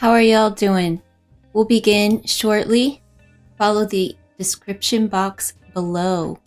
How are y'all doing? We'll begin shortly. Follow the description box below.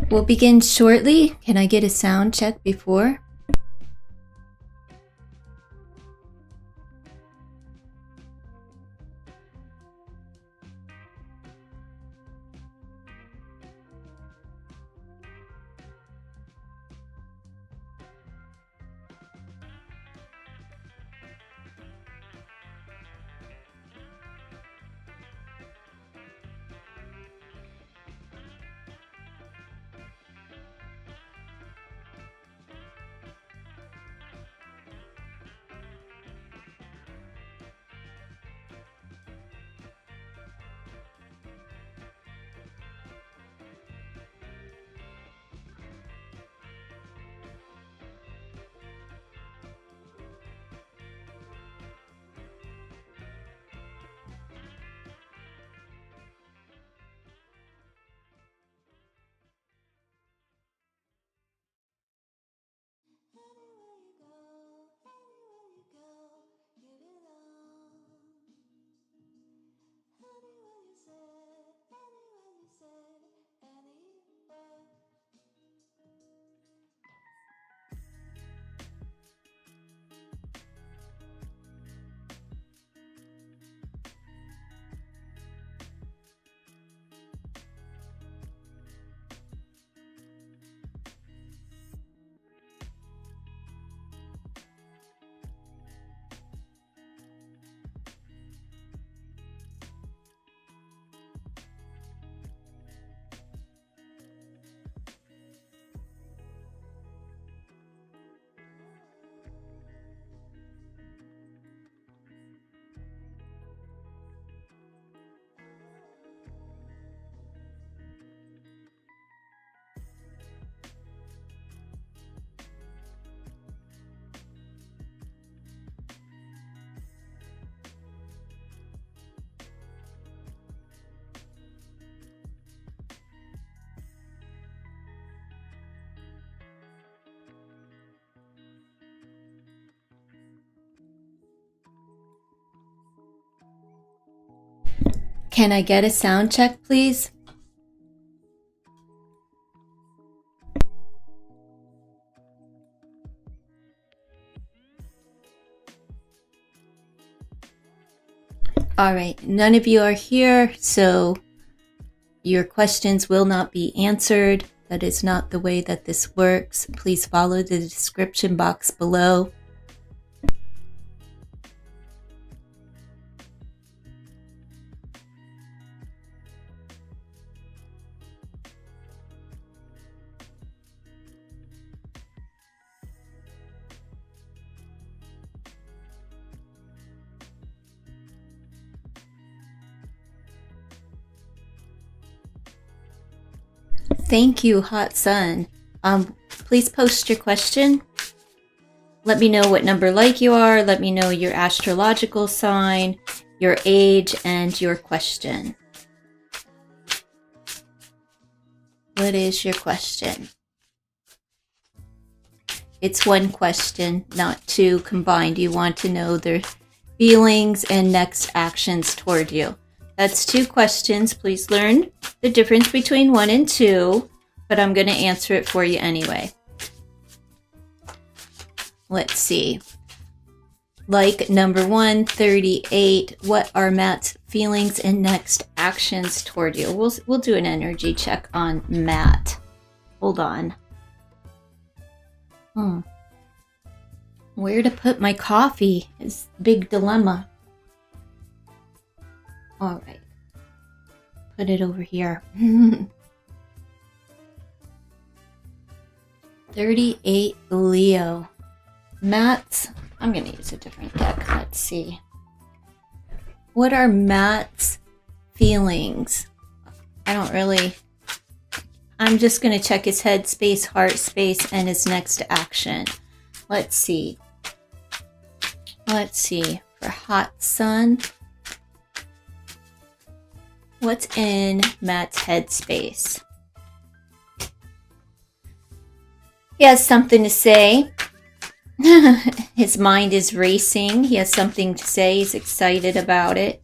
We'll begin shortly. Can I get a sound check before? Can I get a sound check, please? All right, none of you are here, so your questions will not be answered. That is not the way that this works. Please follow the description box below. Thank you, Hot Sun. Please post your question. Let me know what number like you are. Let me know your astrological sign, your age, and your question. What is your question? It's one question, not two combined. You want to know their feelings and next actions toward you. That's two questions. Please learn the difference between one and two, but I'm going to answer it for you anyway. Let's see. Like number 138, what are Matt's feelings and next actions toward you? We'll do an energy check on Matt. Hold on. Where to put my coffee is a big dilemma. All right. Put it over here. 38 Leo. Matt's, I'm going to use a different deck. Let's see. What are Matt's feelings? I'm just going to check his head space, heart space, and his next action. Let's see. For Hot Sun, what's in Matt's head space? He has something to say. His mind is racing. He has something to say. He's excited about it.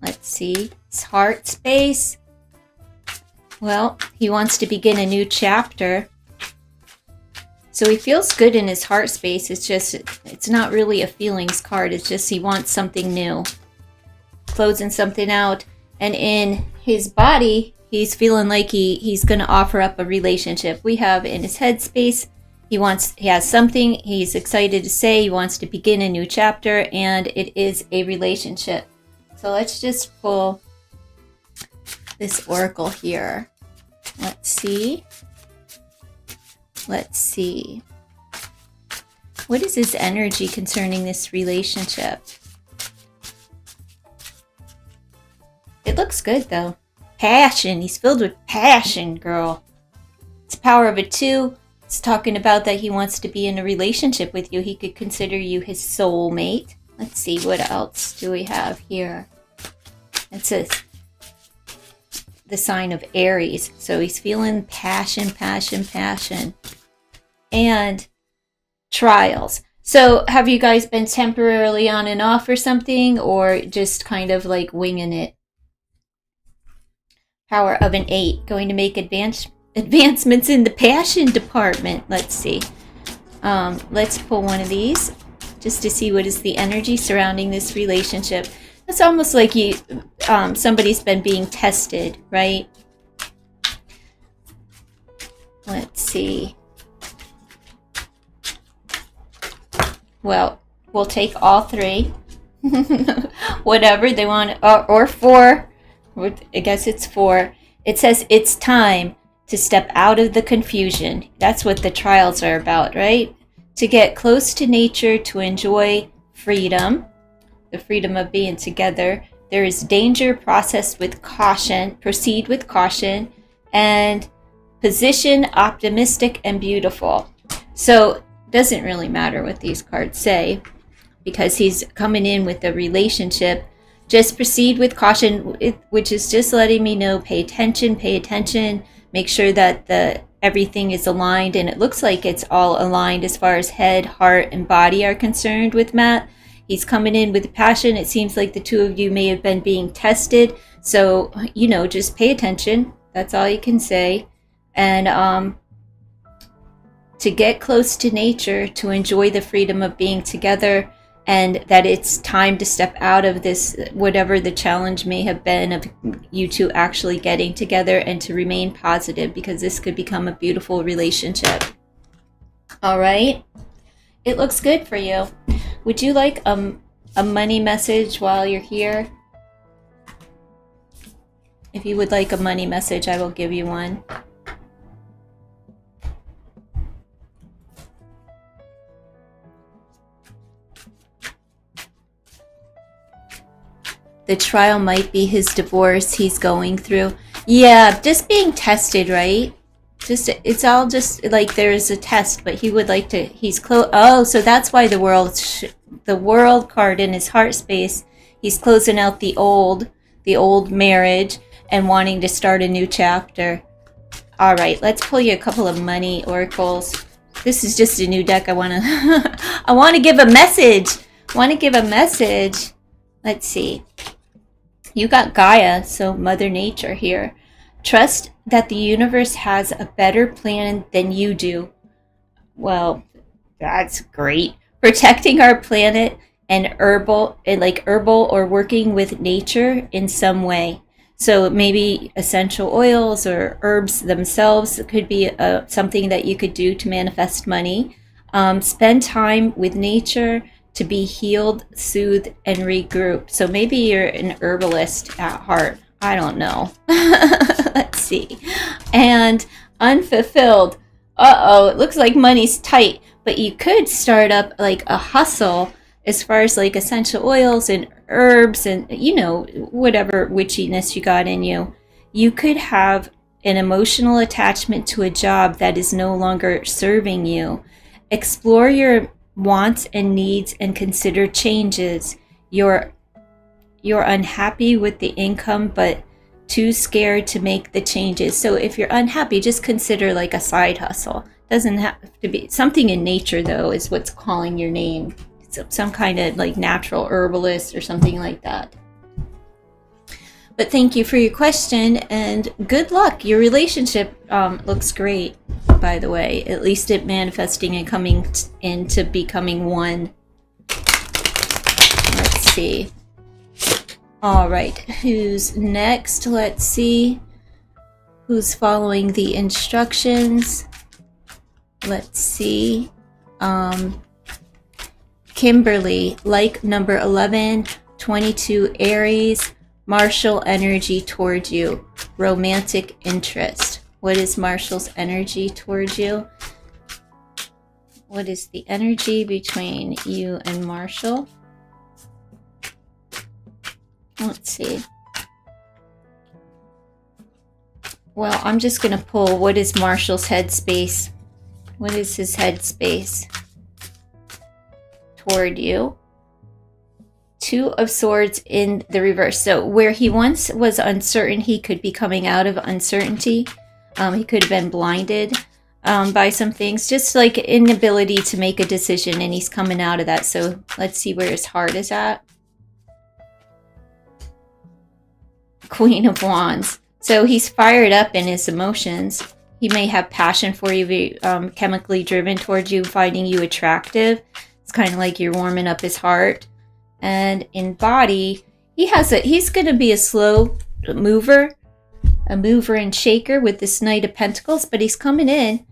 Let's see. His heart space. Well, he wants to begin a new chapter. So he feels good in his heart space. It's not really a feelings card. It's just he wants something new. Closing something out. And in his body, he's feeling like he's going to offer up a relationship. We have in his head space, he has something he's excited to say. He wants to begin a new chapter, and it is a relationship. So let's just pull this oracle here. Let's see. What is his energy concerning this relationship? It looks good though. Passion. He's filled with passion, girl. It's power of a 2. It's talking about that he wants to be in a relationship with you. He could consider you his soulmate. Let's see, what else do we have here? It says the sign of Aries. So he's feeling passion. And trials. So have you guys been temporarily on and off or something, or just kind of like winging it? Power of an 8. Going to make advancements in the passion department. Let's see. Let's pull one of these just to see what is the energy surrounding this relationship. It's almost like somebody's been being tested, right? Let's see. Well, we'll take all 3. Whatever they want, or 4. I guess it's 4. It says it's time to step out of the confusion. That's what the trials are about, right? To get close to nature, to enjoy freedom, the freedom of being together. There is danger, proceed with caution, and position optimistic and beautiful. So it doesn't really matter what these cards say, because he's coming in with a relationship. Just proceed with caution, which is just letting me know, pay attention, make sure that everything is aligned, and it looks like it's all aligned as far as head, heart, and body are concerned with Matt. He's coming in with passion. It seems like the two of you may have been being tested, so, just pay attention. That's all you can say. And to get close to nature, to enjoy the freedom of being together, and that it's time to step out of this, whatever the challenge may have been of you two actually getting together, and to remain positive, because this could become a beautiful relationship. All right. It looks good for you. Would you like a money message while you're here? If you would like a money message, I will give you one. The trial might be his divorce he's going through. Yeah, just being tested, right? Just it's all just like there's a test, but he would like to. He's close. Oh, so that's why the world card in his heart space. He's closing out the old marriage and wanting to start a new chapter. All right, let's pull you a couple of money oracles. This is just a new deck. I want to I want to give a message. Want to give a message. Let's see. You got Gaia, so Mother Nature here. Trust that the universe has a better plan than you do. Well, that's great. Protecting our planet and herbal or working with nature in some way. So maybe essential oils or herbs themselves could be something that you could do to manifest money. Spend time with nature to be healed, soothed, and regroup. So maybe you're an herbalist at heart. I don't know. Let's see. And unfulfilled. Uh-oh, it looks like money's tight, but you could start up like a hustle as far as like essential oils and herbs and, you know, whatever witchiness you got in you. You could have an emotional attachment to a job that is no longer serving you. Explore your wants and needs and consider changes. You're unhappy with the income, but too scared to make the changes. So if you're unhappy, just consider like a side hustle. Doesn't have to be something in nature, though, is what's calling your name. So some kind of like natural herbalist or something like that. But thank you for your question and good luck. Your relationship looks great, by the way. At least it manifesting and coming into becoming one. Let's see. All right, who's next? Let's see. Who's following the instructions? Let's see. Kimberly, like number 11, 22 Aries, Martial energy towards you, romantic interest. What is Martial's energy towards you? What is the energy between you and Martial? Let's see. Well, I'm just going to pull what is Martial's headspace. What is his headspace toward you? Two of Swords in the reverse. So where he once was uncertain, he could be coming out of uncertainty. He could have been blinded by some things, just like inability to make a decision, and he's coming out of that. So let's see where his heart is at. Queen of Wands. So he's fired up in his emotions. He may have passion for you, chemically driven towards you, finding you attractive. It's kind of like you're warming up his heart. And in body, he's going to be a slow mover, a mover and shaker with this Knight of Pentacles, but he's coming in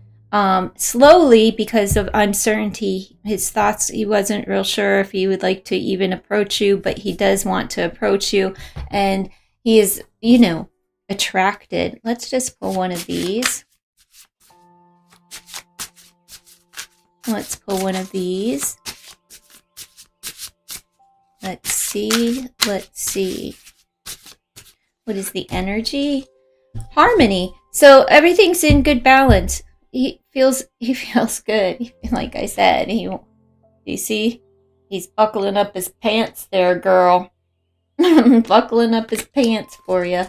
slowly because of uncertainty. His thoughts, he wasn't real sure if he would like to even approach you, but he does want to approach you. And he is, you know, attracted. Let's just pull one of these. Let's pull one of these. Let's see. Let's see. What is the energy? Harmony. So everything's in good balance. He feels good. Like I said, you see, he's buckling up his pants there, girl. Buckling up his pants for you.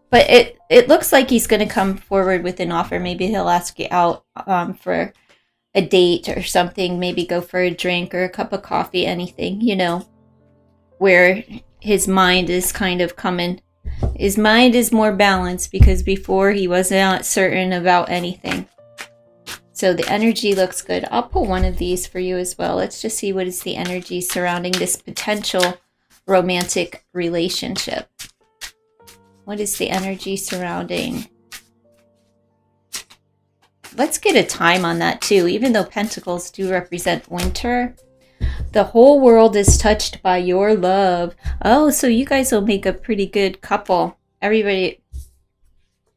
But it looks like he's going to come forward with an offer. Maybe he'll ask you out for a date or something. Maybe go for a drink or a cup of coffee, anything, you know, where his mind is kind of coming. His mind is more balanced because before he was not certain about anything. So the energy looks good. I'll pull one of these for you as well. Let's just see what is the energy surrounding this potential romantic relationship. What is the energy surrounding? Let's get a time on that too. Even though Pentacles do represent winter, the whole world is touched by your love. Oh, so you guys will make a pretty good couple. Everybody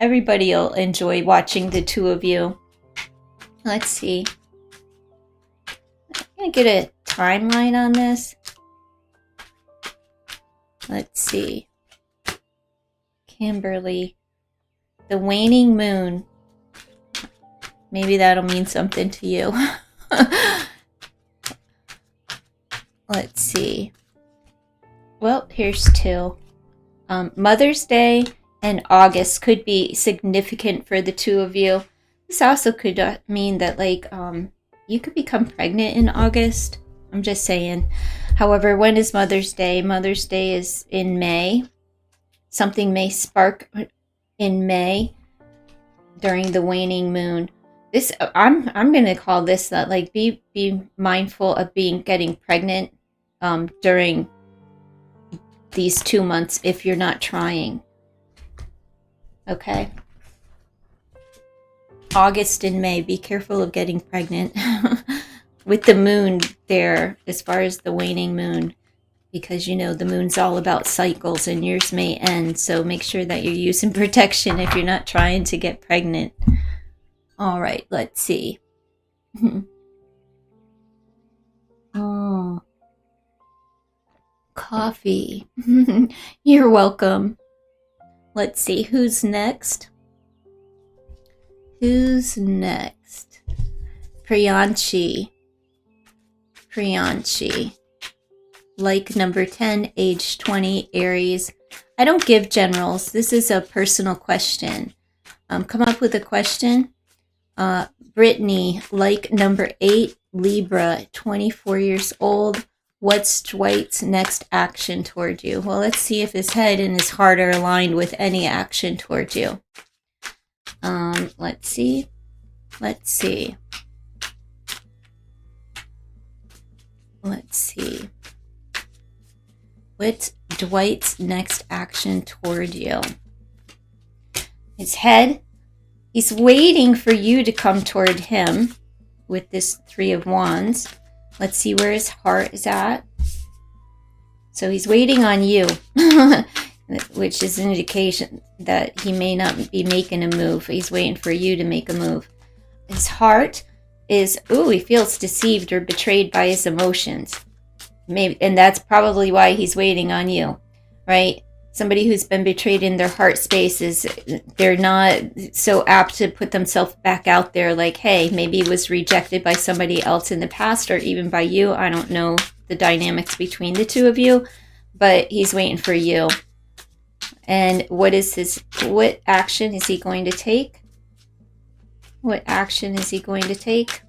will enjoy watching the two of you. Let's see. I'm going to get a timeline on this. Let's see. Kimberly. The waning moon. Maybe that'll mean something to you. Let's see. Well, here's two. Mother's Day and August could be significant for the two of you. This also could mean that, like, you could become pregnant in August. I'm just saying. However, when is Mother's Day? Mother's Day is in May. Something may spark in May during the waning moon. This I'm gonna call this that, like, be mindful of getting pregnant during these 2 months if you're not trying. Okay. August and May, be careful of getting pregnant with the moon there as far as the waning moon, because you know the moon's all about cycles and yours may end, so make sure that you're using protection if you're not trying to get pregnant. All right, let's see. Oh, coffee. You're welcome. Let's see, who's next? Who's next? Priyanshi. Like number 10, age 20, Aries. I don't give generals. This is a personal question. Come up with a question. Brittany, like number 8, Libra, 24 years old. What's Dwight's next action toward you? Well, let's see if his head and his heart are aligned with any action toward you. Let's see. What's Dwight's next action toward you? His head, he's waiting for you to come toward him with this 3 of Wands. Let's see where his heart is at. So he's waiting on you, which is an indication that he may not be making a move. He's waiting for you to make a move. His heart is, he feels deceived or betrayed by his emotions. Maybe, and that's probably why he's waiting on you, right? Somebody who's been betrayed in their heart space they're not so apt to put themselves back out there like, hey, maybe it was rejected by somebody else in the past or even by you. I don't know the dynamics between the two of you, but he's waiting for you. And what action is he going to take? What action is he going to take?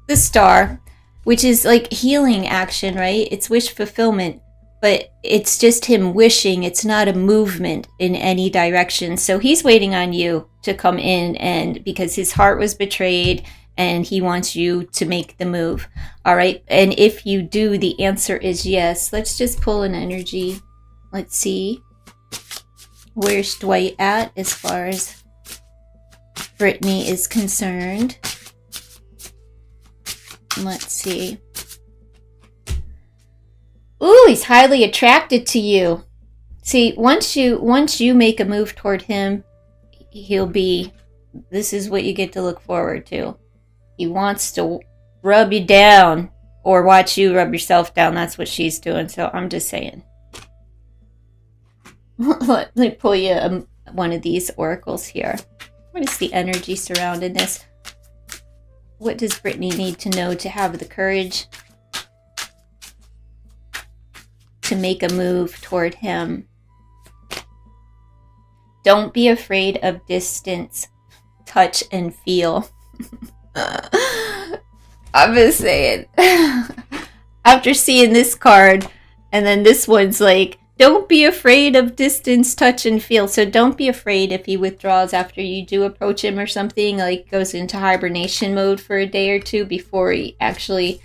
The Star, which is like healing action, right? It's wish fulfillment, but it's just him wishing. It's not a movement in any direction. So he's waiting on you to come in, and because his heart was betrayed and he wants you to make the move. All right. And if you do, the answer is yes. Let's just pull an energy. Let's see. Where's Dwight at as far as Brittany is concerned? Let's see. Ooh, he's highly attracted to you. See, once you make a move toward him, this is what you get to look forward to. He wants to rub you down or watch you rub yourself down. That's what she's doing. So I'm just saying. Let me pull you one of these oracles here. What is the energy surrounding this? What does Brittany need to know to have the courage to make a move toward him? Don't be afraid of distance, touch, and feel. I'm just saying. After seeing this card, and then this one's like, don't be afraid of distance, touch, and feel. So don't be afraid if he withdraws after you do approach him or something, like goes into hibernation mode for a day or two before he actually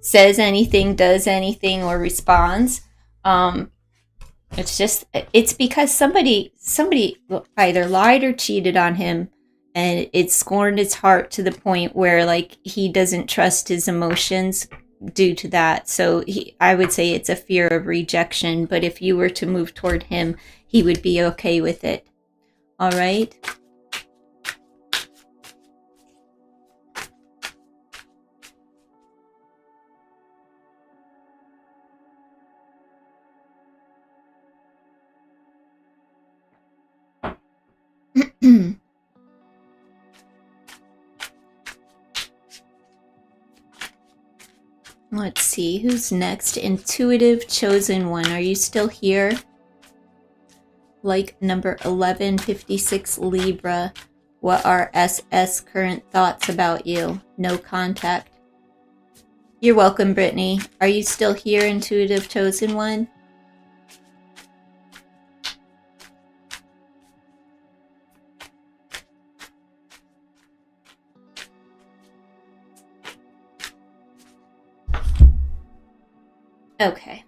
says anything, does anything, or responds. It's because somebody either lied or cheated on him, and it scorned his heart to the point where, like, he doesn't trust his emotions due to that. So I would say it's a fear of rejection, but if you were to move toward him, he would be okay with it. All right. Let's see, who's next? Intuitive chosen one. Are you still here? Like number 1156 Libra. What are SS current thoughts about you? No contact. You're welcome, Brittany. Are you still here, Intuitive chosen one? Okay.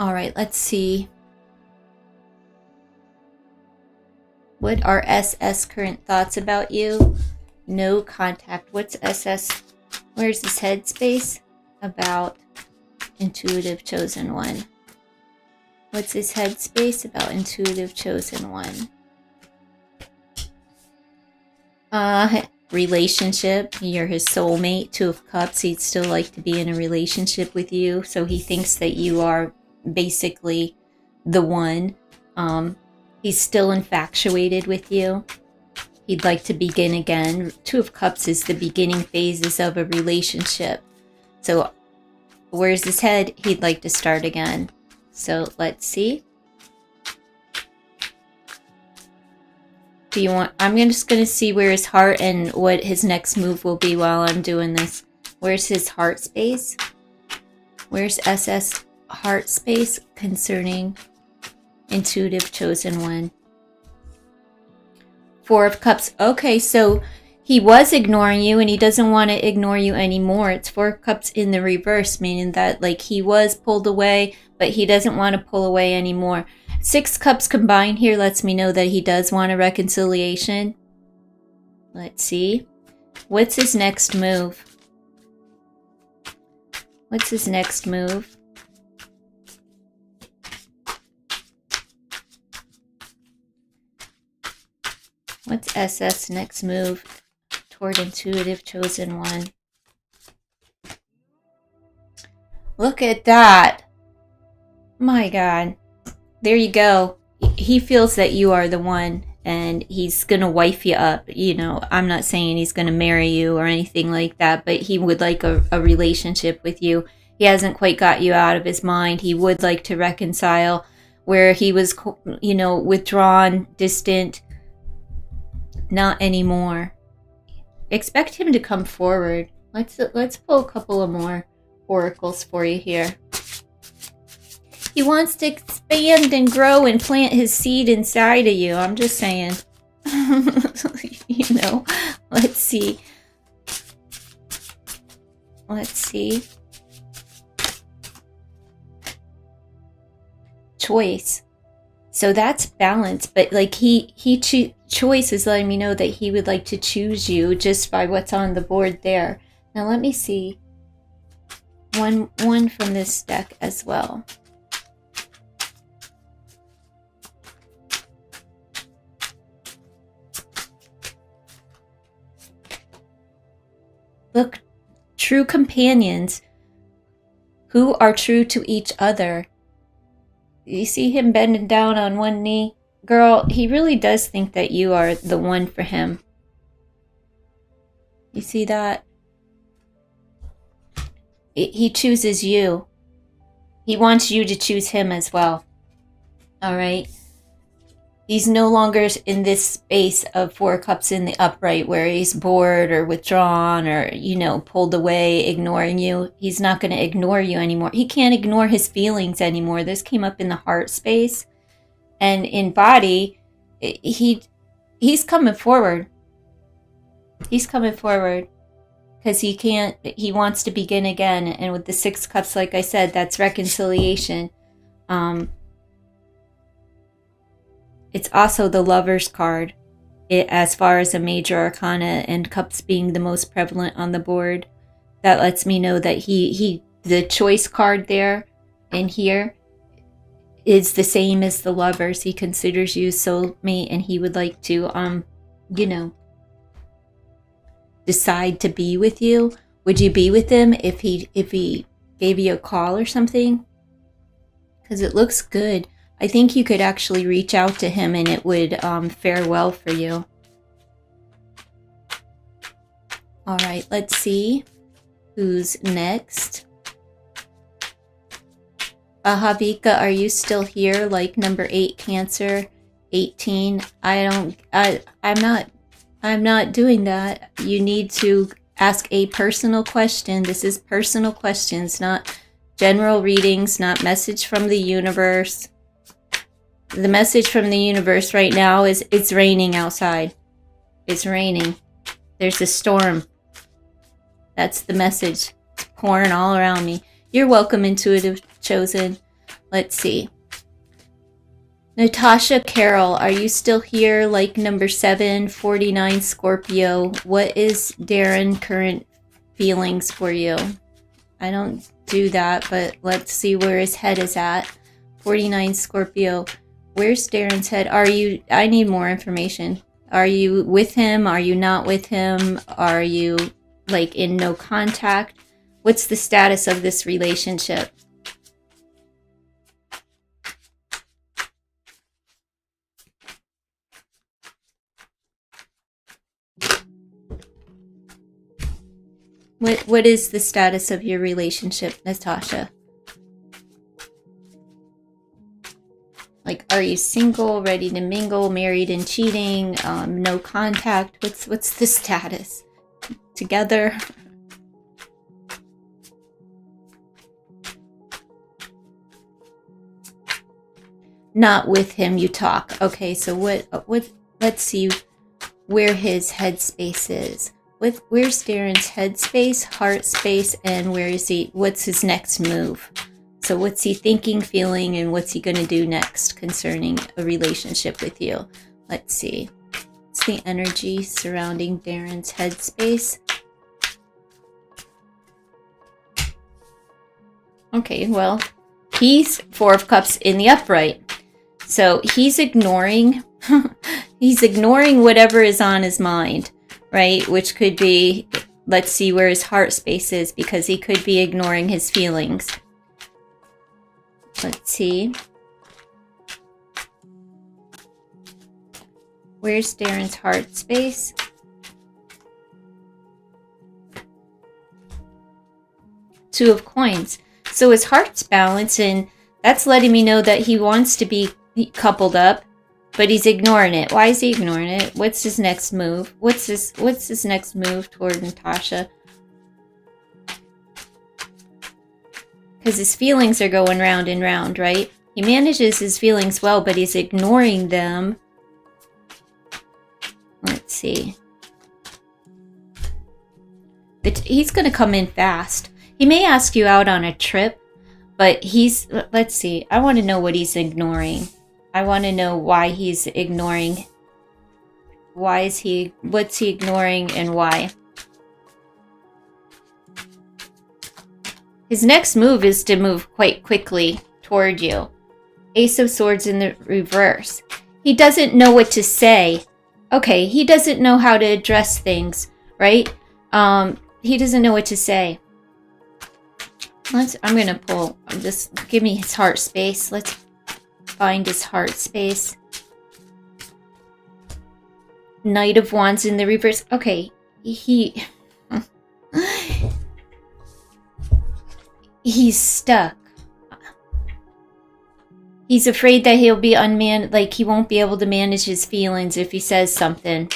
All right, let's see. What are SS current thoughts about you? No contact. What's SS? Where's this headspace? About Intuitive chosen one. What's his headspace about Intuitive chosen one? Relationship. You're his soulmate. Two of Cups. He'd still like to be in a relationship with you. So he thinks that you are basically the one. He's still infatuated with you. He'd like to begin again. Two of Cups is the beginning phases of a relationship. So where's his head? He'd like to start again. So let's see. Do you want, I'm just going to see where his heart and what his next move will be while I'm doing this. Where's his heart space? Where's SS heart space concerning Intuitive chosen one? Four of Cups. Okay, so he was ignoring you and he doesn't want to ignore you anymore. It's Four of Cups in the reverse, meaning that like he was pulled away, but he doesn't want to pull away anymore. Six Cups combined here lets me know that he does want a reconciliation. Let's see. What's his next move? What's his next move? What's SS next move toward Intuitive chosen one? Look at that. My God. There you go. He feels that you are the one and he's going to wife you up. You know, I'm not saying he's going to marry you or anything like that, but he would like a relationship with you. He hasn't quite got you out of his mind. He would like to reconcile where he was, you know, withdrawn, distant. Not anymore. Expect him to come forward. Let's pull a couple of more oracles for you here. He wants to expand and grow and plant his seed inside of you. I'm just saying. You know, let's see. Let's see. Choice. So that's balance, but like choice is letting me know that he would like to choose you just by what's on the board there. Now let me see one from this deck as well. Look, true companions who are true to each other. You see him bending down on one knee? Girl, he really does think that you are the one for him. You see that? He chooses you. He wants you to choose him as well. All right? He's no longer in this space of Four Cups in the upright where he's bored or withdrawn or, you know, pulled away, ignoring you. He's not going to ignore you anymore. He can't ignore his feelings anymore. This came up in the heart space. And in body, he's coming forward. He's coming forward because he wants to begin again. And with the Six Cups, like I said, that's reconciliation. It's also the Lover's card, as far as a major arcana and Cups being the most prevalent on the board. That lets me know that the choice card there and here is the same as the Lovers. He considers you soulmate and he would like to, you know, decide to be with you. Would you be with him if he gave you a call or something? Because it looks good. I think you could actually reach out to him and it would fare well for you. All right, let's see. Who's next? Ahavika, are you still here? Like number 8, Cancer, 18. I'm not doing that. You need to ask a personal question. This is personal questions, not general readings, not message from the universe. The message from the universe right now is it's raining outside. It's raining. There's a storm. That's the message. It's pouring all around me. You're welcome, Intuitive Chosen. Let's see. Natasha Carroll, are you still here? Like number 7, 49, Scorpio. What is Darren current feelings for you? I don't do that, but let's see where his head is at. 49, Scorpio. Where's Darren's head? I need more information. Are you with him? Are you not with him? Are you like in no contact? What's the status of this relationship? What is the status of your relationship, Natasha? Like, are you single, ready to mingle, married and cheating, no contact? What's the status? Together? Not with him, you talk. Okay, so what let's see where his headspace is. Where's Darren's headspace, heart space, and where is he? What's his next move? So what's he thinking, feeling, and what's he going to do next concerning a relationship with you? Let's see. What's the energy surrounding Darren's headspace? Okay, well, he's 4 of Cups in the upright. So he's ignoring, he's ignoring whatever is on his mind, right? Which could be, let's see where his heart space is, because he could be ignoring his feelings. Let's see. Where's Darren's heart space? Two of Coins. So his heart's balanced, and that's letting me know that he wants to be coupled up, but he's ignoring it. Why is he ignoring it? What's his next move? What's his next move toward Natasha? Because his feelings are going round and round, right? He manages his feelings well, but he's ignoring them. Let's see. He's going to come in fast. He may ask you out on a trip, but let's see. I want to know what he's ignoring. I want to know why he's ignoring. What's he ignoring and why? His next move is to move quite quickly toward you. Ace of Swords in the reverse. He doesn't know what to say. Okay, he doesn't know how to address things, right? He doesn't know what to say. I'm going to pull, just give me his heart space. Let's find his heart space. Knight of Wands in the reverse. Okay, he's stuck. He's afraid that he'll be like he won't be able to manage his feelings if he says something.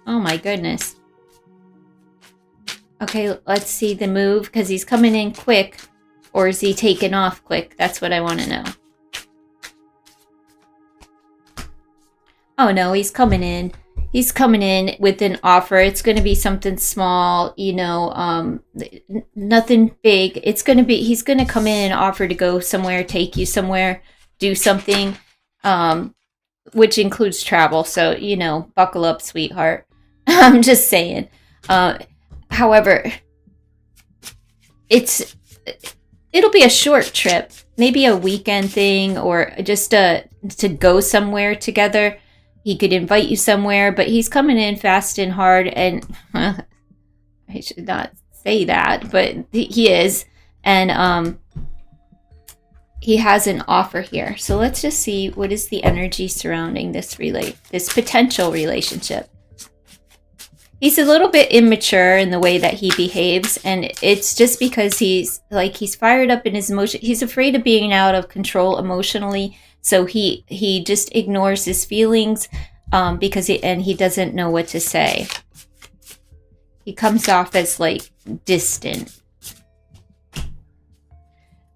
Oh my goodness. Okay, let's see the move, because he's coming in quick, or is he taking off quick? That's what I want to know. Oh no, he's coming in. He's coming in with an offer. It's going to be something small, you know, nothing big. He's going to come in and offer to go somewhere, take you somewhere, do something, which includes travel. So, you know, buckle up, sweetheart. I'm just saying. However, it'll be a short trip, maybe a weekend thing, or just to go somewhere together. He could invite you somewhere, but he's coming in fast and hard, and I should not say that, but he is, and he has an offer here. So let's just see what is the energy surrounding this potential relationship. He's a little bit immature in the way that he behaves, and it's just because he's fired up in his emotion. He's afraid of being out of control emotionally, so he just ignores his feelings because he doesn't know what to say. He comes off as like distant.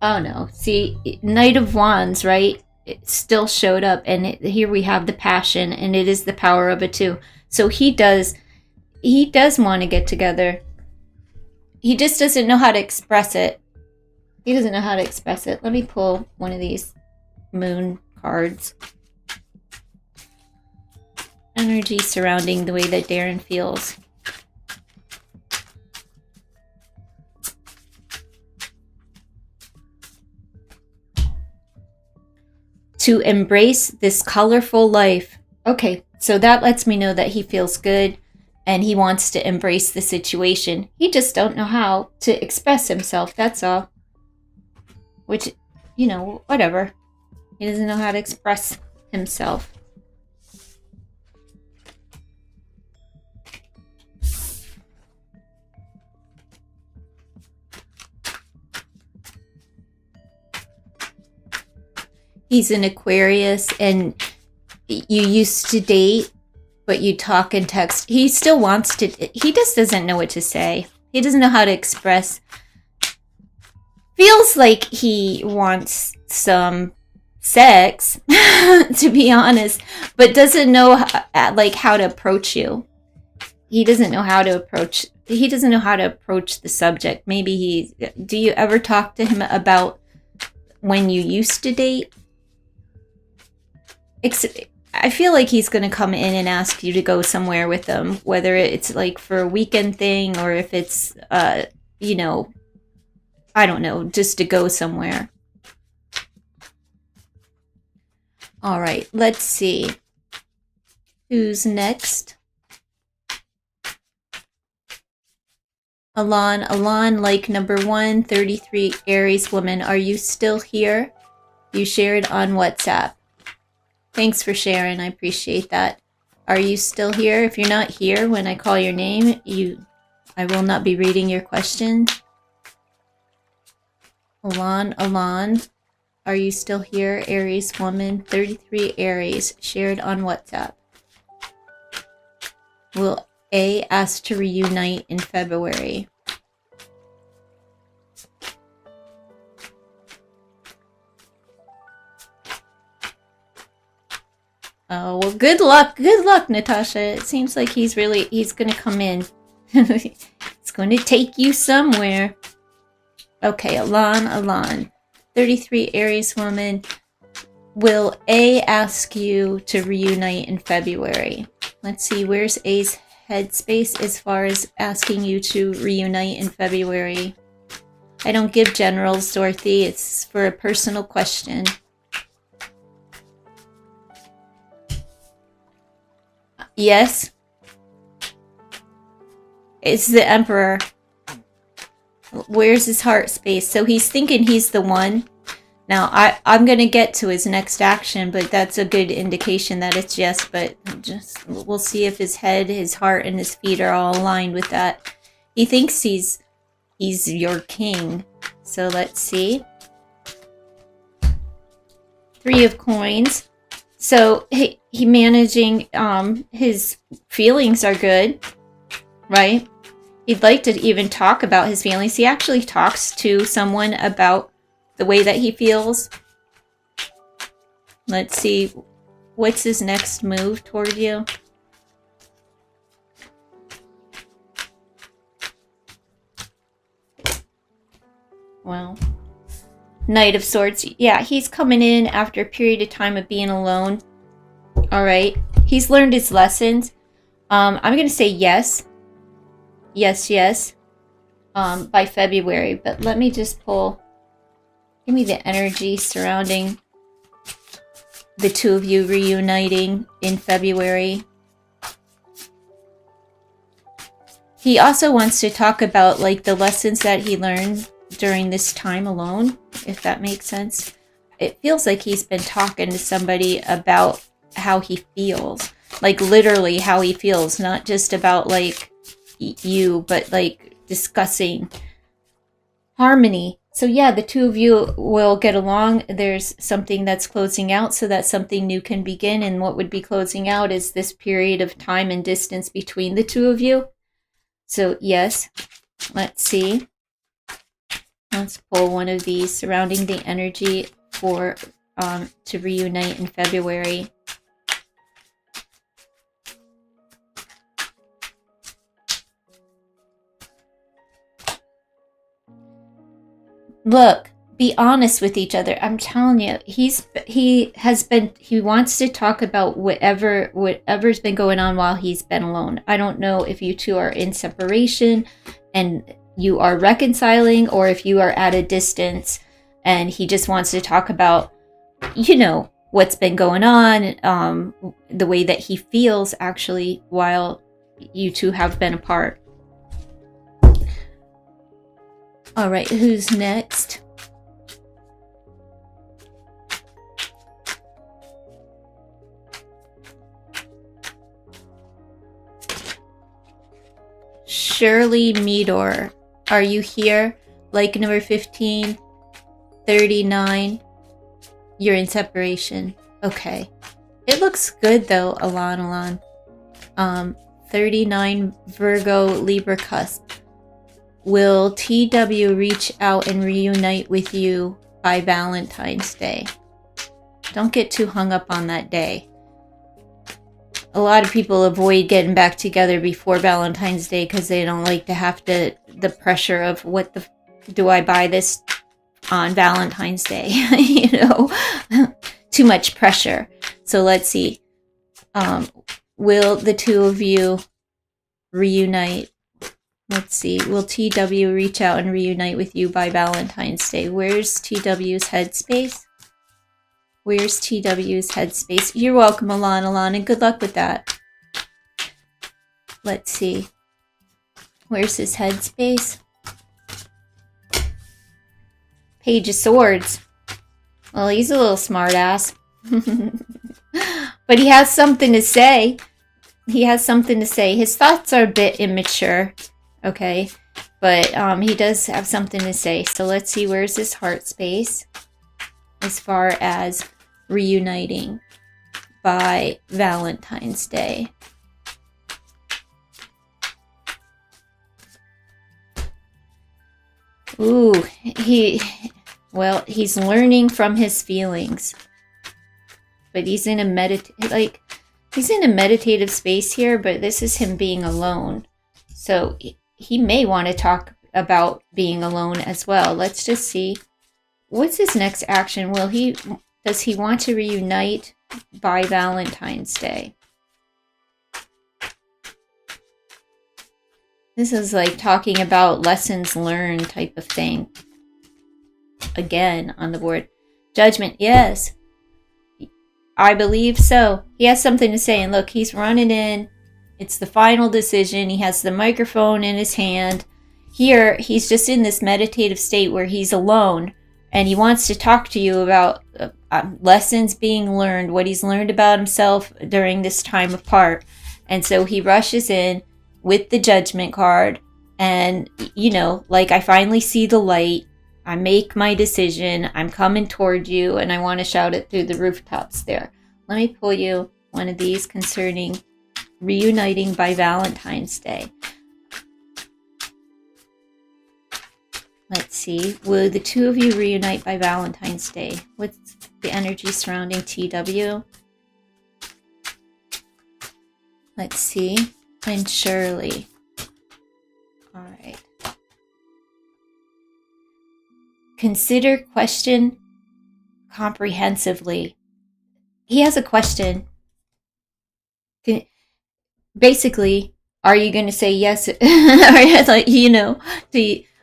Oh no, see, Knight of Wands, right? It still showed up, and here we have the passion, and it is the power of it too. So he does want to get together. He just doesn't know how to express it. He doesn't know how to express it. Let me pull one of these moon cards. Energy surrounding the way that Darren feels. To embrace this colorful life. Okay, so that lets me know that he feels good and he wants to embrace the situation. He just don't know how to express himself, that's all. Which, you know, whatever. He doesn't know how to express himself. He's an Aquarius, and you used to date, but you talk and text. He still wants to, he just doesn't know what to say. He doesn't know how to express. Feels like he wants some sex, to be honest, but doesn't know how to approach you. He doesn't know how to approach the subject. Maybe do you ever talk to him about when you used to date? I feel like he's going to come in and ask you to go somewhere with him, whether it's like for a weekend thing or if it's, you know, I don't know, just to go somewhere. All right, let's see. Who's next? Alon, like number 1, 33, Aries woman. Are you still here? You shared on WhatsApp. Thanks for sharing. I appreciate that. Are you still here? If you're not here when I call your name, I will not be reading your question. Alon, are you still here? Aries woman, 33 Aries, shared on WhatsApp. Will A ask to reunite in February? Oh, well, good luck, Natasha. It seems like he's gonna come in. It's going to take you somewhere. Okay, Alon, 33 Aries woman. Will A ask you to reunite in February? Let's see, where's A's headspace as far as asking you to reunite in February? I don't give generals, Dorothy. It's for a personal question. Yes. It's the Emperor. Where's his heart space? So he's thinking he's the one. Now, I'm going to get to his next action, but that's a good indication that it's yes, but we'll see if his head, his heart, and his feet are all aligned with that. He thinks he's your king. So let's see. 3 of coins. So he managing his feelings are good, right? He'd like to even talk about his feelings. He actually talks to someone about the way that he feels. Let's see, what's his next move toward you? Well, Knight of Swords. Yeah, he's coming in after a period of time of being alone. All right. He's learned his lessons. I'm going to say yes. Yes. By February. But let me just pull. Give me the energy surrounding the two of you reuniting in February. He also wants to talk about like the lessons that he learned during this time alone, if that makes sense. It feels like he's been talking to somebody about how he feels, like literally how he feels, not just about like you, but like discussing harmony. So yeah, the two of you will get along. There's something that's closing out so that something new can begin. And what would be closing out is this period of time and distance between the two of you. So yes, let's see. Let's pull one of these surrounding the energy for to reunite in February. Look, be honest with each other. I'm telling you, he wants to talk about whatever's been going on while he's been alone. I don't know if you two are in separation and you are reconciling, or if you are at a distance and he just wants to talk about, you know, what's been going on, the way that he feels actually while you two have been apart. All right, who's next? Shirley Meador, are you here? Like number 15, 39. You're in separation. Okay. It looks good though, Alan. 39 Virgo Libra cusp. Will TW reach out and reunite with you by Valentine's Day? Don't get too hung up on that day. A lot of people avoid getting back together before Valentine's Day because they don't like to have the pressure of do I buy this on Valentine's Day? You know, too much pressure. So let's see. Will the two of you reunite? Let's see. Will TW reach out and reunite with you by Valentine's Day? Where's TW's headspace? Where's TW's headspace? You're welcome, Alan, and good luck with that. Let's see. Where's his headspace? Page of Swords. Well, he's a little smartass. But he has something to say. He has something to say. His thoughts are a bit immature. Okay, but he does have something to say. So let's see, where's his heart space as far as reuniting by Valentine's Day? Ooh, he's learning from his feelings, but he's in a meditative space here. But this is him being alone, so he may want to talk about being alone as well. Let's just see. What's his next action? Does he want to reunite by Valentine's Day? This is like talking about lessons learned type of thing. Again, on the board. Judgment, yes. I believe so. He has something to say. And look, he's running in. It's the final decision. He has the microphone in his hand. Here, he's just in this meditative state where he's alone. And he wants to talk to you about lessons being learned, what he's learned about himself during this time apart. And so he rushes in with the Judgment card. And, you know, like, I finally see the light. I make my decision. I'm coming toward you. And I want to shout it through the rooftops there. Let me pull you one of these concerning reuniting by Valentine's Day. Let's see. Will the two of you reunite by Valentine's Day? What's the energy surrounding TW? Let's see. And Shirley. All right. Consider question comprehensively. He has a question. Basically, are you going to say yes? Like, you know,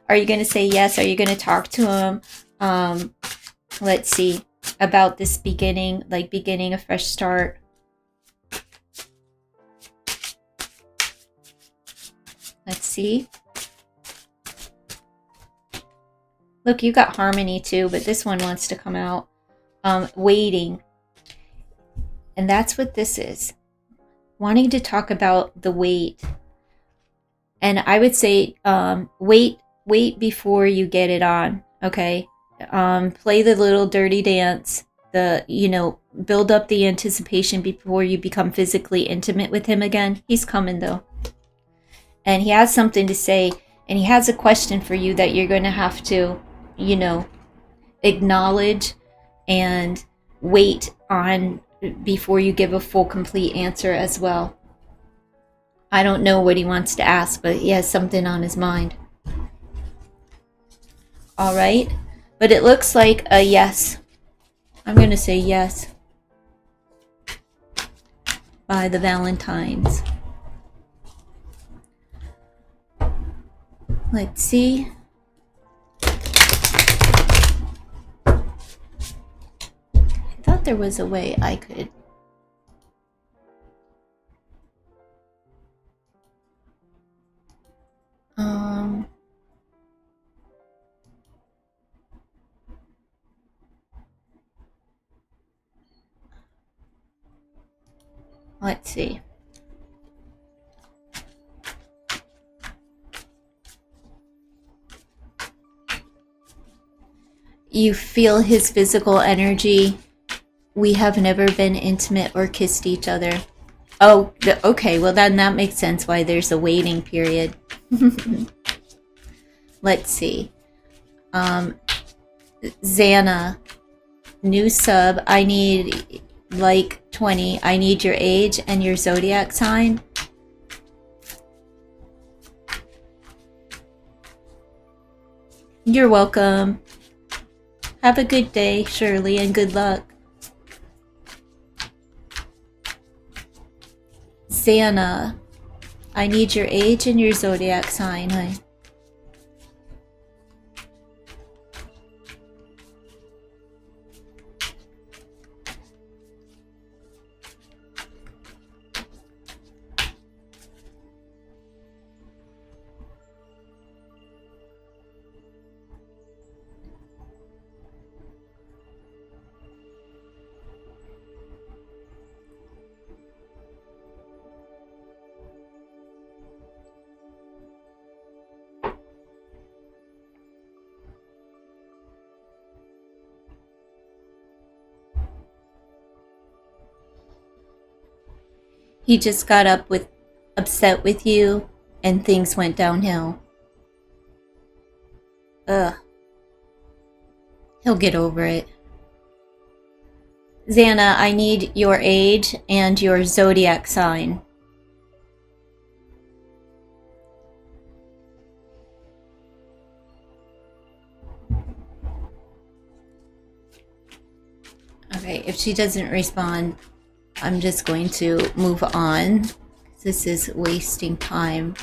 are you going to say yes? Are you going to talk to him? Let's see, about this beginning a fresh start. Let's see. Look, you got harmony too, but this one wants to come out. Waiting. And that's what this is. Wanting to talk about the wait. And I would say wait before you get it on, okay? Play the little dirty dance, build up the anticipation before you become physically intimate with him again. He's coming though. And he has something to say, and he has a question for you that you're going to have to, acknowledge and wait on before you give a full, complete answer as well. I don't know what he wants to ask, but he has something on his mind. All right, but it looks like a yes. I'm going to say yes by the Valentines. Let's see. I thought there was a way I could. Let's see. You feel his physical energy. We have never been intimate or kissed each other. Oh, okay. Well, then that makes sense why there's a waiting period. Let's see. Xana, new sub. I need like 20. I need your age and your zodiac sign. You're welcome. Have a good day, Shirley, and good luck. Xana, I need your age and your zodiac sign, honey. He just got upset with you and things went downhill. Ugh. He'll get over it. Xana, I need your age and your zodiac sign. Okay, if she doesn't respond, I'm just going to move on. This is wasting time.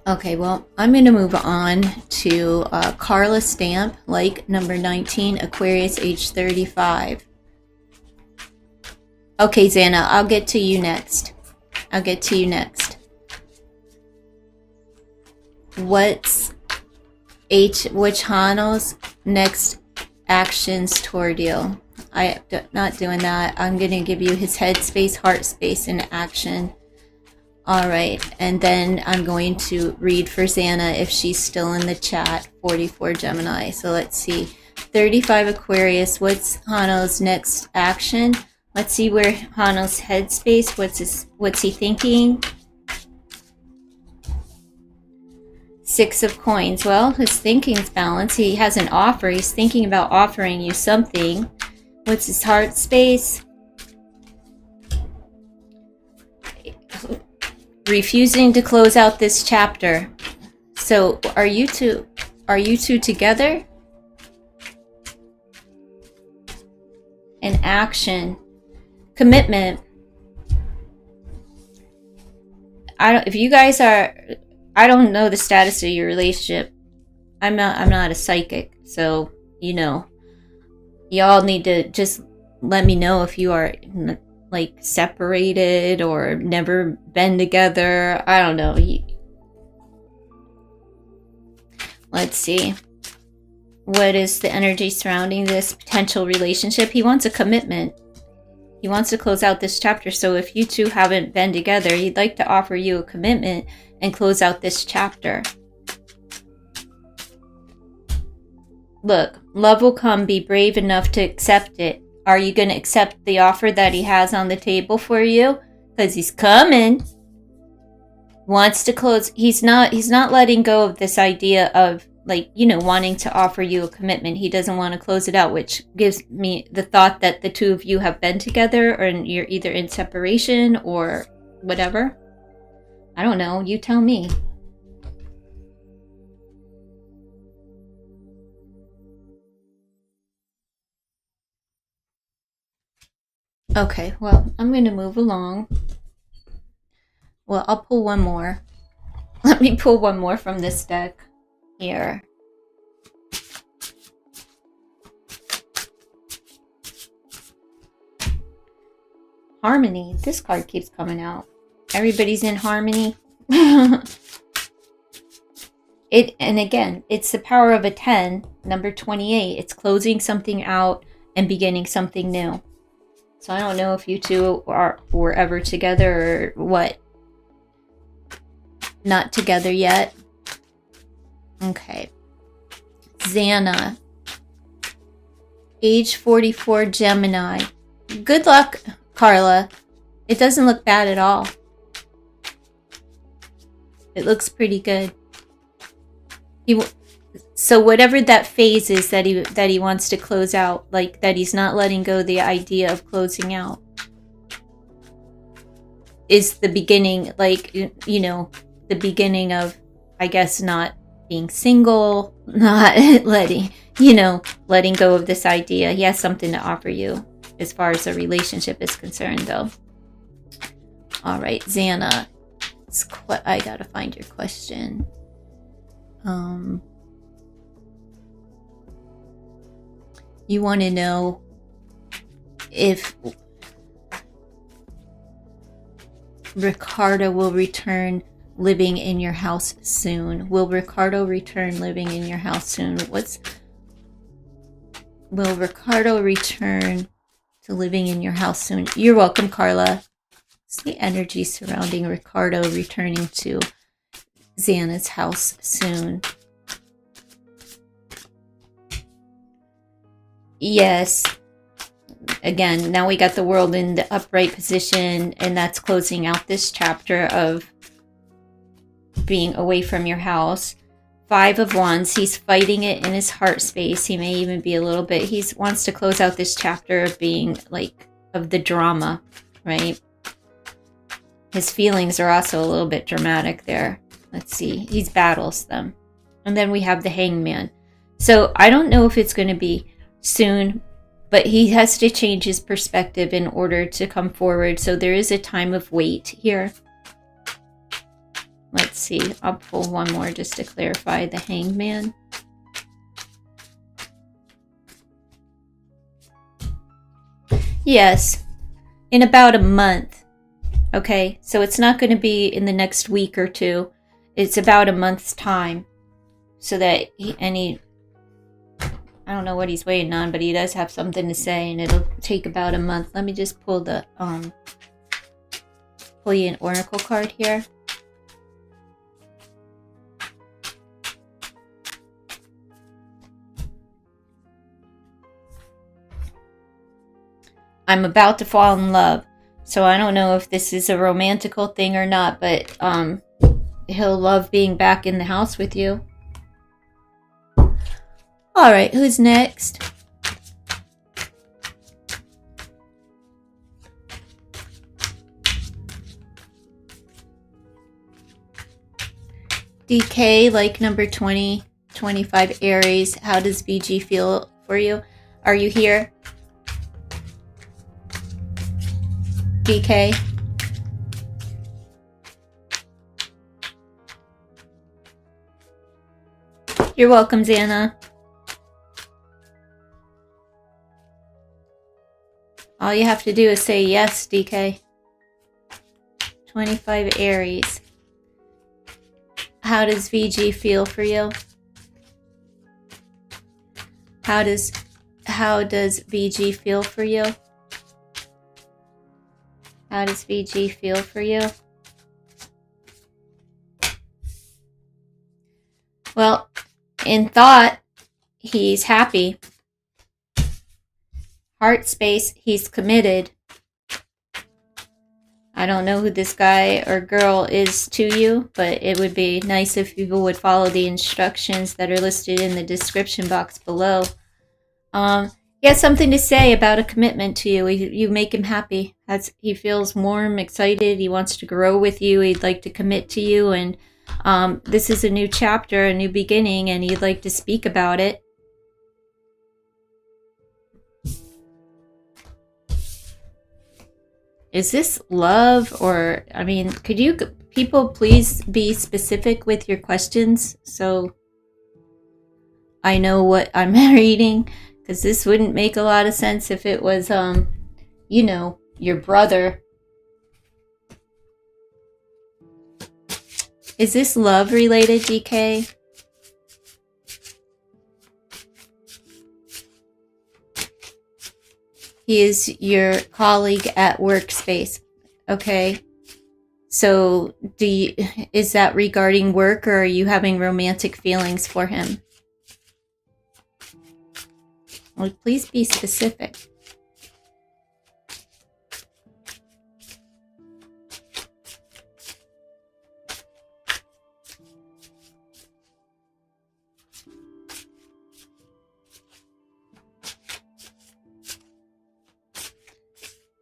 Okay, well, I'm going to move on to Carla Stamp, like number 19, Aquarius, age 35. Okay, Xana, I'll get to you next. What's which Hano's next actions toward you? I'm not doing that. I'm going to give you his head space, heart space, and action. All right, and then I'm going to read for Xana if she's still in the chat. 44 Gemini. So let's see. 35 Aquarius. What's Hano's next action? Let's see where Hano's headspace. What's he thinking? 6 of Coins. Well, his thinking's balanced. He has an offer. He's thinking about offering you something. What's his heart space? Refusing to close out this chapter. So are you two together? An action. Commitment. If you guys are, I don't know the status of your relationship. I'm not a psychic, so y'all need to just let me know if you are like separated or never been together. I don't know. Let's see. What is the energy surrounding this potential relationship? He wants a commitment. He wants to close out this chapter. So if you two haven't been together, he'd like to offer you a commitment and close out this chapter. Look, love will come. Be brave enough to accept it. Are you going to accept the offer that he has on the table for you? Because he's coming. Wants to close. He's not letting go of this idea of, like, you know, wanting to offer you a commitment. He doesn't want to close it out, which gives me the thought that the two of you have been together, or you're either in separation or whatever. I don't know. You tell me. Okay, well, I'm going to move along. Well, I'll pull one more. Let me pull one more from this deck here. Harmony. This card keeps coming out. Everybody's in harmony. And again, it's the power of a 10, number 28. It's closing something out and beginning something new. So I don't know if you two were ever together or what. Not together yet. Okay. Xana. Age 44, Gemini. Good luck, Carla. It doesn't look bad at all. It looks pretty good. So whatever that phase is that he wants to close out, like that he's not letting go the idea of closing out, is the beginning, like, you know, the beginning of, I guess, not being single, not letting go of this idea. He has something to offer you as far as a relationship is concerned, though. All right, Xana. I gotta find your question. You want to know if Ricardo will return living in your house soon. Will Ricardo return living in your house soon? Will Ricardo return to living in your house soon? You're welcome, Carla. It's the energy surrounding Ricardo returning to Xana's house soon. Yes. Again, now we got the world in the upright position, and that's closing out this chapter of being away from your house. 5 of Wands. He's fighting it in his heart space. He may even be a little bit. He wants to close out this chapter of being, like, of the drama, right? His feelings are also a little bit dramatic there. Let's see. He battles them. And then we have the Hangman. So I don't know if it's going to be soon, but he has to change his perspective in order to come forward. So there is a time of wait here. Let's see. I'll pull one more just to clarify the Hangman. Yes, in about a month. Okay, so it's not going to be in the next week or two. It's about a month's time. So that I don't know what he's waiting on, but he does have something to say, and it'll take about a month. Let me just pull you an oracle card here. I'm about to fall in love. So I don't know if this is a romantical thing or not, but he'll love being back in the house with you. All right, who's next? DK, like number 20, 25 Aries. How does VG feel for you? Are you here? DK? You're welcome, Xana. All you have to do is say yes, DK. 25 Aries. How does VG feel for you? How does VG feel for you? How does VG feel for you? Well, in thought, he's happy. Heart space, he's committed. I don't know who this guy or girl is to you, but it would be nice if people would follow the instructions that are listed in the description box below. He has something to say about a commitment to you. You make him happy. He feels warm, excited. He wants to grow with you. He'd like to commit to you. And this is a new chapter, a new beginning, and he'd like to speak about it. Is this love or, I mean, could you people please be specific with your questions so I know what I'm reading? Because this wouldn't make a lot of sense if it was, you know, your brother. Is this love related, DK? He is your colleague at workspace. Okay. So is that regarding work, or are you having romantic feelings for him? Well, please be specific.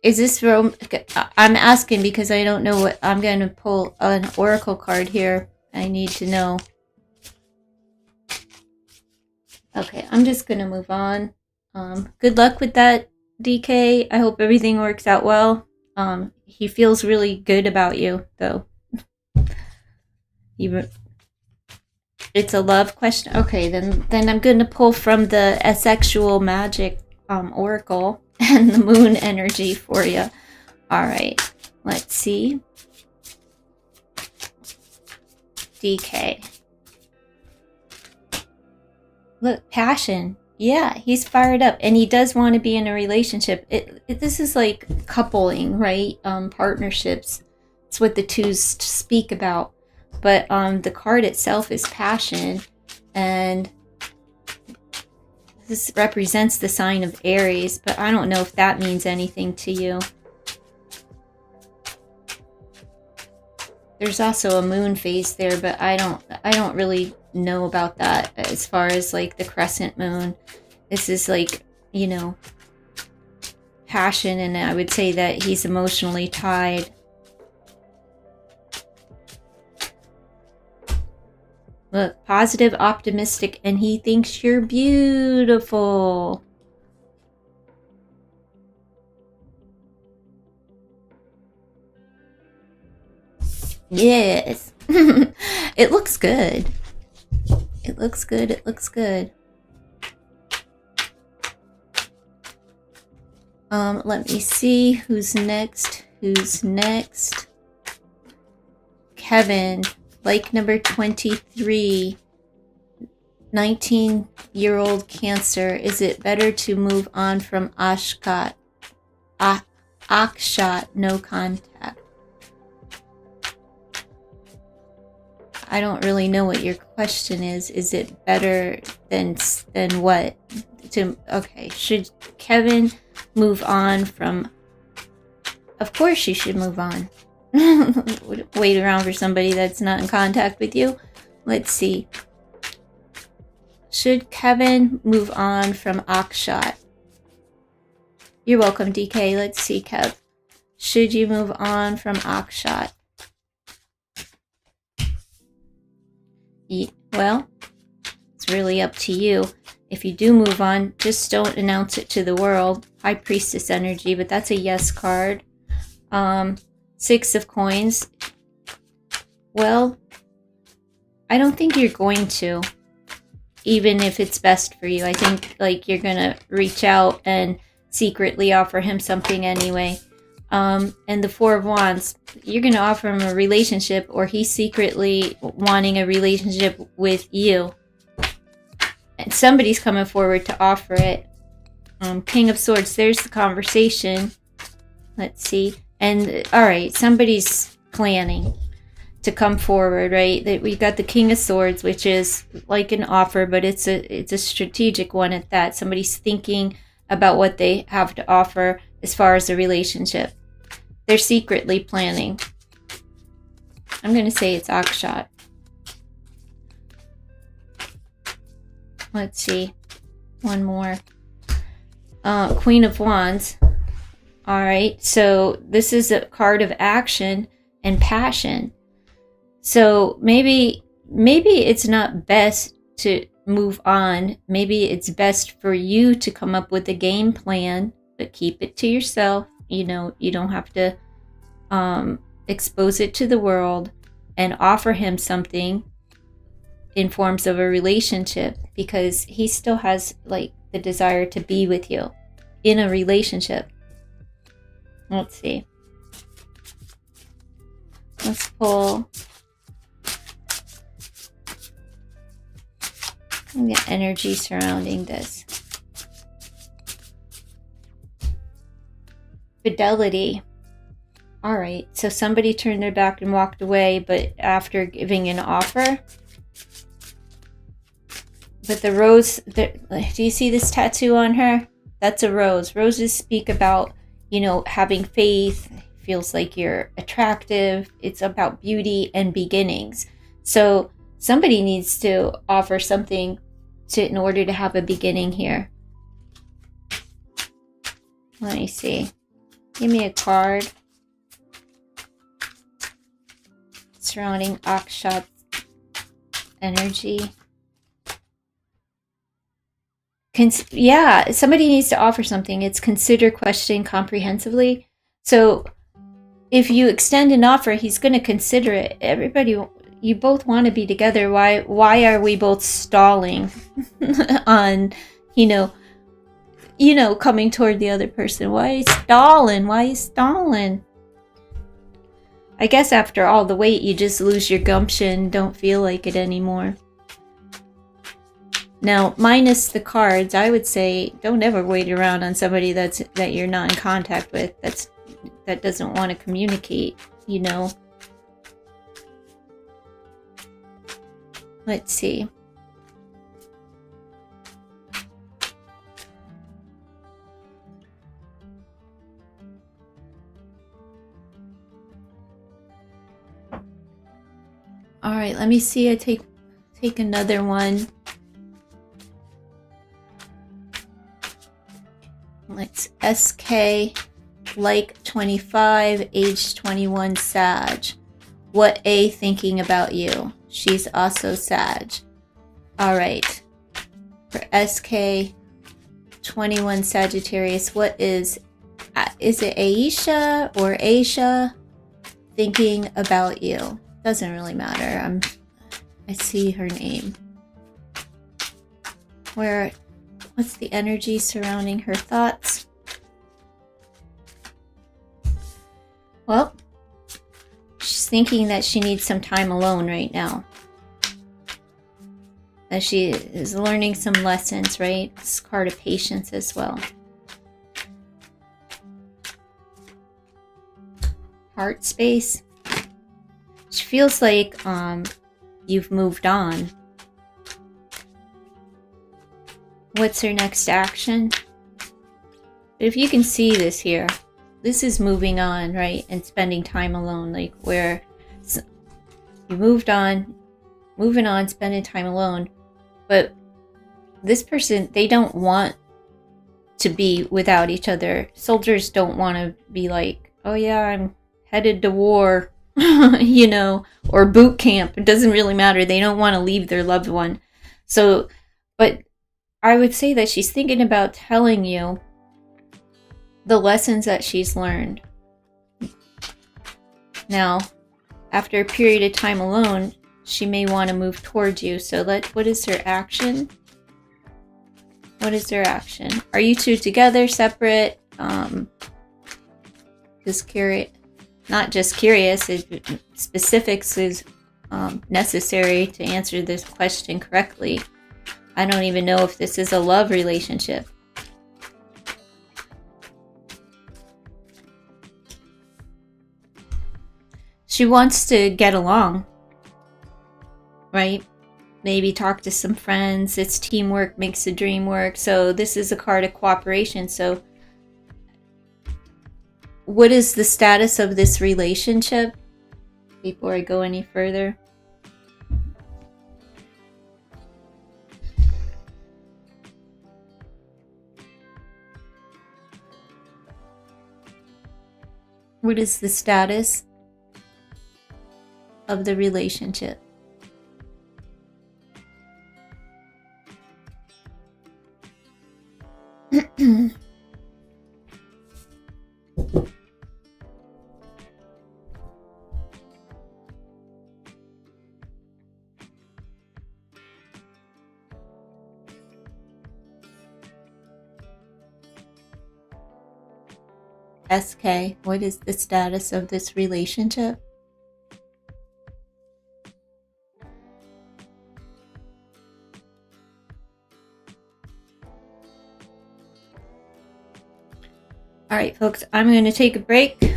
Is this I'm asking because I don't know what... I'm going to pull an oracle card here. I need to know. Okay, I'm just going to move on. Good luck with that, DK. I hope everything works out well. He feels really good about you, though. It's a love question. Okay, then I'm going to pull from the asexual magic oracle and the moon energy for you. All right, let's see. DK. Look, passion. Yeah, he's fired up, and he does want to be in a relationship. This is like coupling, right? Partnerships. It's what the twos speak about. But the card itself is passion, and this represents the sign of Aries, but I don't know if that means anything to you. There's also a moon phase there, but I don't really know about that as far as like the crescent moon. This is like, you know, passion, and I would say that he's emotionally tied. Look, positive, optimistic, and he thinks you're beautiful. Yes. It looks good. It looks good. It looks good. Let me see who's next. Who's next? Kevin, like number 23. 19-year-old Cancer. Is it better to move on from Akshat? No contact. I don't really know what your question is. Is it better than what? Okay, should Kevin move on from... Of course you should move on. Wait around for somebody that's not in contact with you. Let's see. Should Kevin move on from Akshat? You're welcome, DK. Let's see, Kev. Should you move on from Akshat? Well, it's really up to you. If you do move on, just don't announce it to the world. High Priestess energy, but that's a yes card. 6 of Coins. Well, I don't think you're going to, even if it's best for you. I think like you're gonna reach out and secretly offer him something anyway. And the 4 of Wands, you're gonna offer him a relationship, or he's secretly wanting a relationship with you. And somebody's coming forward to offer it. King of Swords, there's the conversation. Let's see. And all right, somebody's planning to come forward, right? That we got the King of Swords, which is like an offer, but it's a strategic one at that. Somebody's thinking about what they have to offer as far as a relationship. They're secretly planning. I'm going to say it's Akshat. Let's see. One more. Queen of Wands. All right. So this is a card of action and passion. So maybe it's not best to move on. Maybe it's best for you to come up with a game plan, but keep it to yourself. You know, you don't have to expose it to the world and offer him something in forms of a relationship, because he still has like the desire to be with you in a relationship. Let's see. Let's pull the energy surrounding this. Fidelity. All right, so somebody turned their back and walked away, but after giving an offer. But the rose, do you see this tattoo on her? That's a rose. Roses speak about, you know, having faith. Feels like you're attractive. It's about beauty and beginnings. So somebody needs to offer something in order to have a beginning here. Let me see. Give me a card surrounding Akshat's energy. Yeah, somebody needs to offer something. It's consider, question comprehensively. So if you extend an offer, he's going to consider it. Everybody, you both want to be together. Why are we both stalling on, you know, coming toward the other person? Why are you stalling? Why are you stalling? I guess after all the wait, you just lose your gumption, don't feel like it anymore. Now, minus the cards, I would say don't ever wait around on somebody that you're not in contact with, that doesn't want to communicate, you know. Let's see. All right, let me see. I take another one. Let's SK, like 25, age 21, Sag. What A thinking about you? She's also Sag. All right. For SK, 21, Sagittarius, what is it Aisha or Aisha thinking about you? Doesn't really matter. I see her name. What's the energy surrounding her thoughts? Well, she's thinking that she needs some time alone right now. That she is learning some lessons, right? This card of patience as well. Heart space. She feels like you've moved on. What's her next action? If you can see this here, this is moving on, right? And spending time alone, like where you moved on, moving on, spending time alone. But this person, they don't want to be without each other. Soldiers don't want to be like, oh yeah, I'm headed to war, you know, or boot camp. It doesn't really matter. They don't want to leave their loved one. So, but I would say that she's thinking about telling you the lessons that she's learned. Now, after a period of time alone, she may want to move towards you. So what is her action? What is their action? Are you two together, separate? Just curious. Not just curious. Specifics is necessary to answer this question correctly. I don't even know if this is a love relationship. She wants to get along, right? Maybe talk to some friends. It's teamwork makes the dream work. So this is a card of cooperation. So what is the status of this relationship before I go any further? What is the status of the relationship? SK, what is the status of this relationship? All right, folks, I'm going to take a break.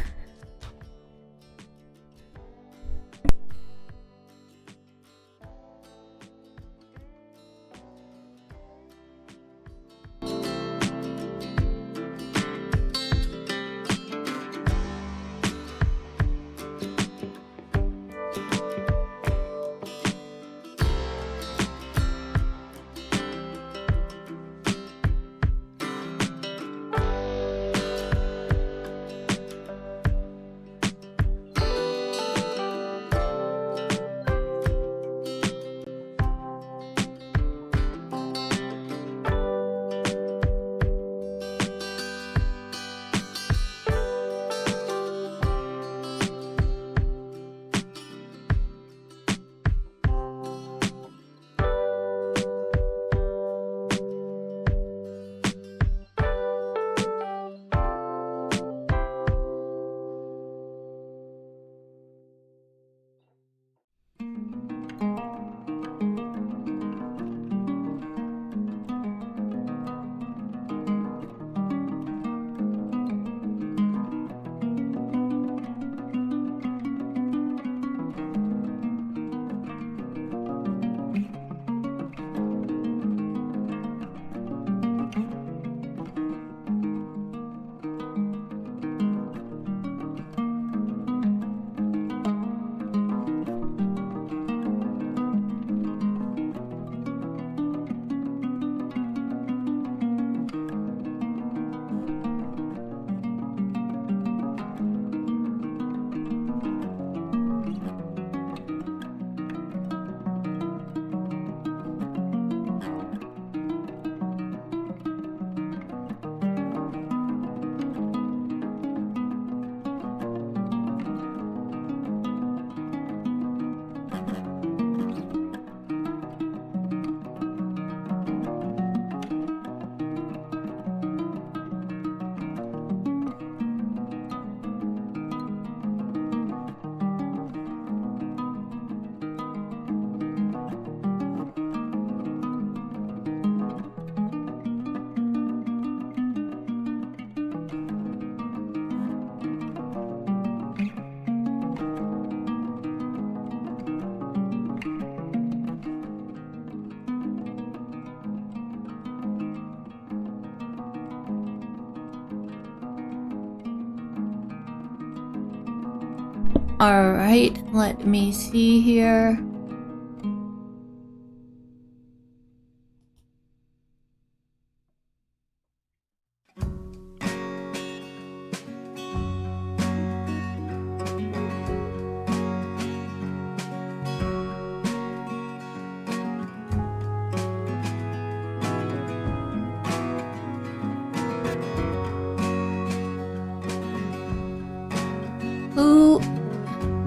All right, let me see here.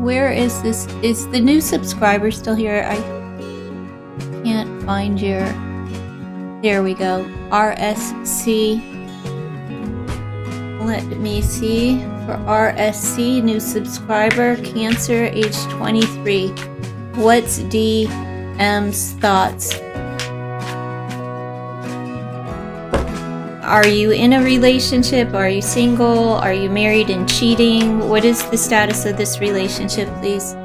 Where is this? Is the new subscriber still here? I can't find your... There we go. RSC. Let me see. For RSC, new subscriber, Cancer, age 23. What's DM's thoughts? Are you in a relationship? Are you single? Are you married and cheating? What is the status of this relationship, please?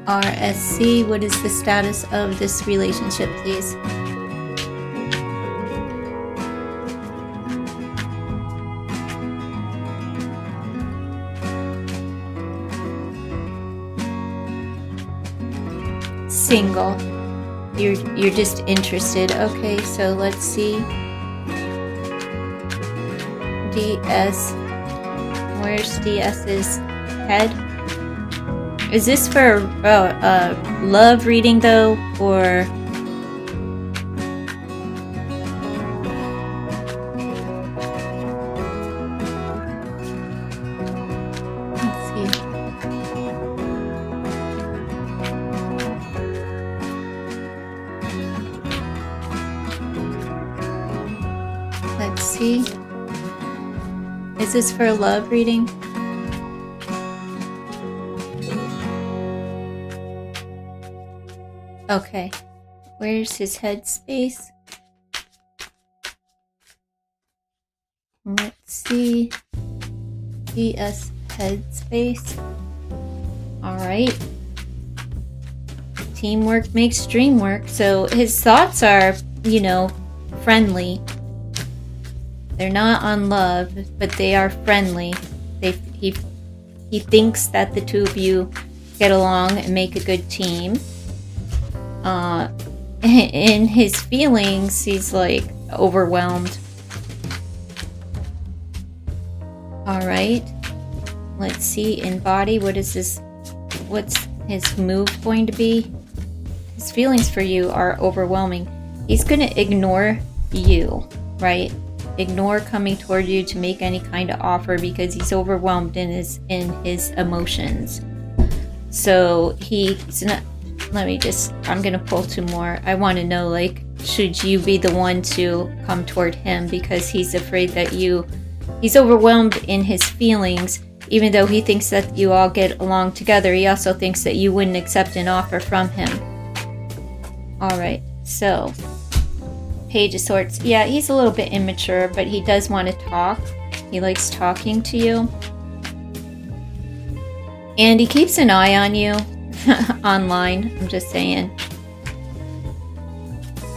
RSC, what is the status of this relationship, please? Single. You're just interested. Okay, so let's see. DS. Where's DS's head? Is this for love reading though, or let's see. Let's see. Is this for a love reading? Okay, where's his headspace? Let's see. DS headspace. Alright. Teamwork makes dream work. So his thoughts are, you know, friendly. They're not on love, but they are friendly. He thinks that the two of you get along and make a good team. In his feelings, he's like overwhelmed. Alright. Let's see, in body, what's his move going to be? His feelings for you are overwhelming. He's gonna ignore you, right? Ignore coming toward you to make any kind of offer because he's overwhelmed in his emotions. So he's not. I'm gonna pull two more. I want to know, like, should you be the one to come toward him because he's afraid that he's overwhelmed in his feelings. Even though he thinks that you all get along together, he also thinks that you wouldn't accept an offer from him. Alright, so Page of Swords. Yeah, he's a little bit immature, but he does want to talk. He likes talking to you. And he keeps an eye on you. Online, I'm just saying.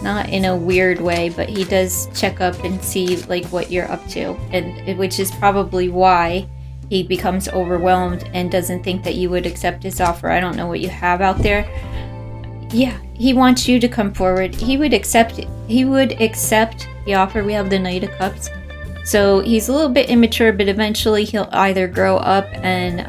Not in a weird way, but he does check up and see like what you're up to, and which is probably why he becomes overwhelmed and doesn't think that you would accept his offer. I don't know what you have out there. Yeah, he wants you to come forward. He would accept the offer. We have the Knight of Cups. So he's a little bit immature, but eventually he'll either grow up and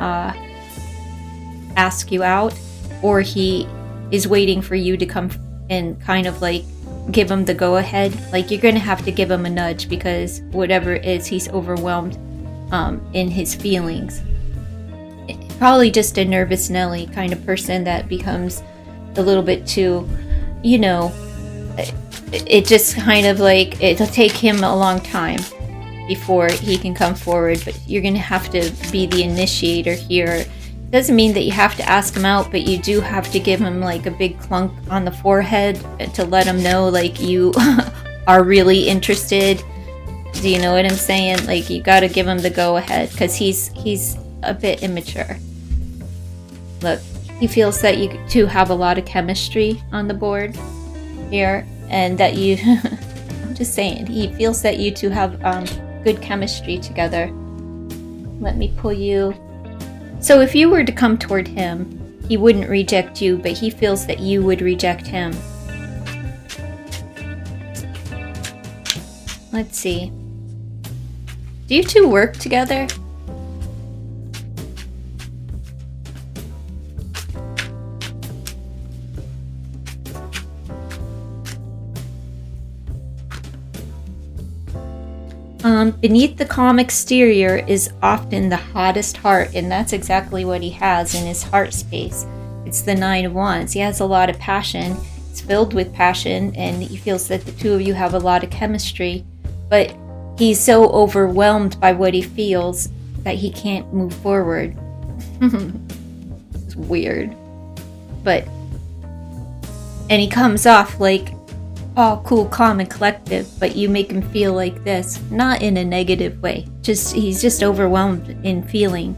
ask you out, or he is waiting for you to come and kind of like give him the go ahead. Like, you're gonna have to give him a nudge because whatever it is, he's overwhelmed in his feelings. Probably just a nervous Nelly kind of person that becomes a little bit too, you know, it just kind of like, it'll take him a long time before he can come forward, but you're gonna have to be the initiator here. Doesn't mean that you have to ask him out, but you do have to give him like a big clunk on the forehead to let him know like you are really interested. Do you know what I'm saying? Like, you got to give him the go ahead because he's a bit immature. Look, he feels that you two have a lot of chemistry on the board here, and that you I'm just saying, he feels that you two have good chemistry together. Let me pull you. So if you were to come toward him, he wouldn't reject you, but he feels that you would reject him. Let's see. Do you two work together? Beneath the calm exterior is often the hottest heart, and that's exactly what he has in his heart space. It's the 9 of Wands. He has a lot of passion. It's filled with passion, and he feels that the two of you have a lot of chemistry. But he's so overwhelmed by what he feels that he can't move forward. It's weird. But, and he comes off like all cool, calm, and collective, but you make him feel like this, not in a negative way. Just, he's just overwhelmed in feeling.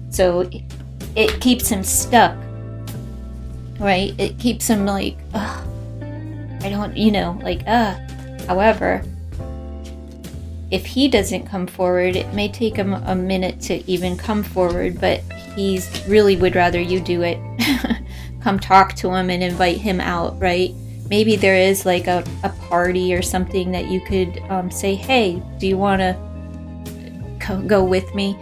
So it keeps him stuck, right? It keeps him like, ugh, I don't, you know, like, However, if he doesn't come forward, it may take him a minute to even come forward, but he's really would rather you do it. Come talk to him and invite him out, right? Maybe there is like a party or something that you could say, hey, do you want to go with me?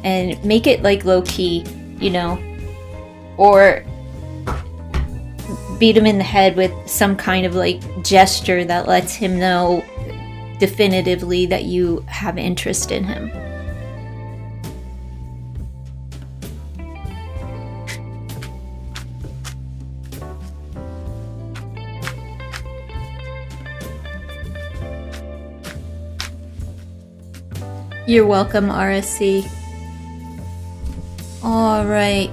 And make it like low key, you know, or beat him in the head with some kind of like gesture that lets him know definitively that you have interest in him. You're welcome, RSC. All right.